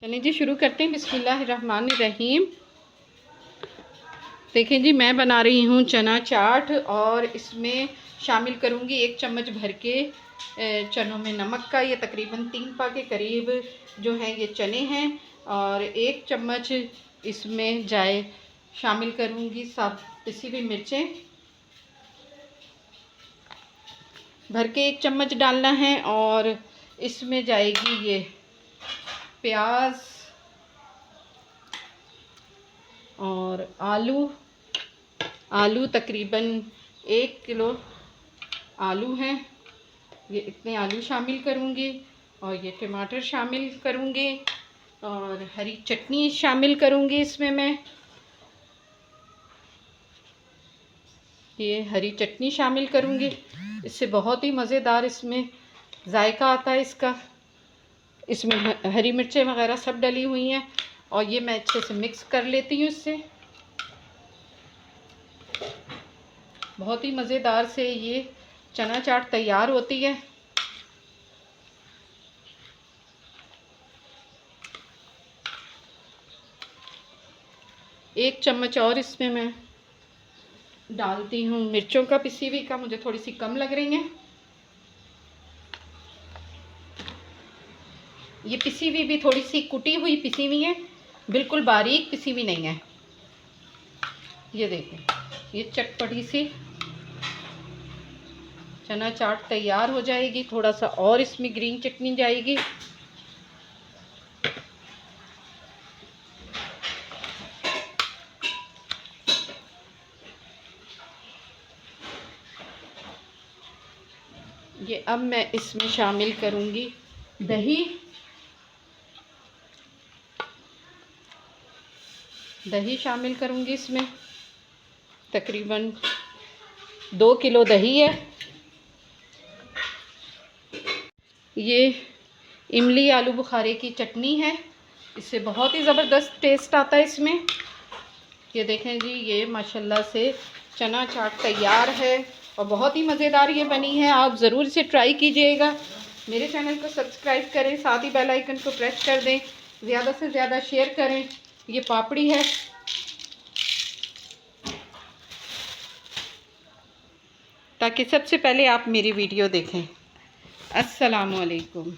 चलिए जी शुरू करते हैं। बिस्मिल्लाहिर्रहमानिर्रहीम। देखें जी, मैं बना रही हूँ चना चाट और इसमें शामिल करूँगी 1 चम्मच भर के चनों में नमक का। ये तकरीबन 3 पा के करीब जो है ये चने हैं। और 1 चम्मच इसमें जाए शामिल करूँगी सब पिसी हुई मिर्चें भर के 1 चम्मच डालना है। और इसमें जाएगी ये प्याज और आलू तकरीबन 1 किलो आलू हैं, ये इतने आलू शामिल करूँगी। और ये टमाटर शामिल करूँगी और हरी चटनी शामिल करूँगी। इसमें मैं ये हरी चटनी शामिल करूँगी, इससे बहुत ही मज़ेदार इसमें जायका आता है इसका। इसमें हरी मिर्चें वगैरह सब डली हुई हैं और ये मैं अच्छे से मिक्स कर लेती हूँ। इससे बहुत ही मज़ेदार से ये चना चाट तैयार होती है। एक चम्मच और इसमें मैं डालती हूँ मिर्चों का पिसी हुई का, मुझे थोड़ी सी कम लग रही हैं। ये पिसी हुई भी थोड़ी सी कुटी हुई पिसी हुई है, बिल्कुल बारीक पिसी हुई नहीं है। ये देखें, ये चटपटी सी चना चाट तैयार हो जाएगी। थोड़ा सा और इसमें ग्रीन चटनी जाएगी। ये अब मैं इसमें शामिल करूँगी दही शामिल करूँगी। इसमें तकरीबन 2 किलो दही है। ये इमली आलू बुखारे की चटनी है, इससे बहुत ही ज़बरदस्त टेस्ट आता है इसमें। ये देखें जी, ये माशाल्लाह से चना चाट तैयार है और बहुत ही मज़ेदार ये बनी है। आप ज़रूर इसे ट्राई कीजिएगा। मेरे चैनल को सब्सक्राइब करें, साथ ही बेल आइकन को प्रेस कर दें, ज़्यादा से ज़्यादा शेयर करें। ये पापड़ी है ताकि सबसे पहले आप मेरी वीडियो देखें। अस्सलामुअलैकुम।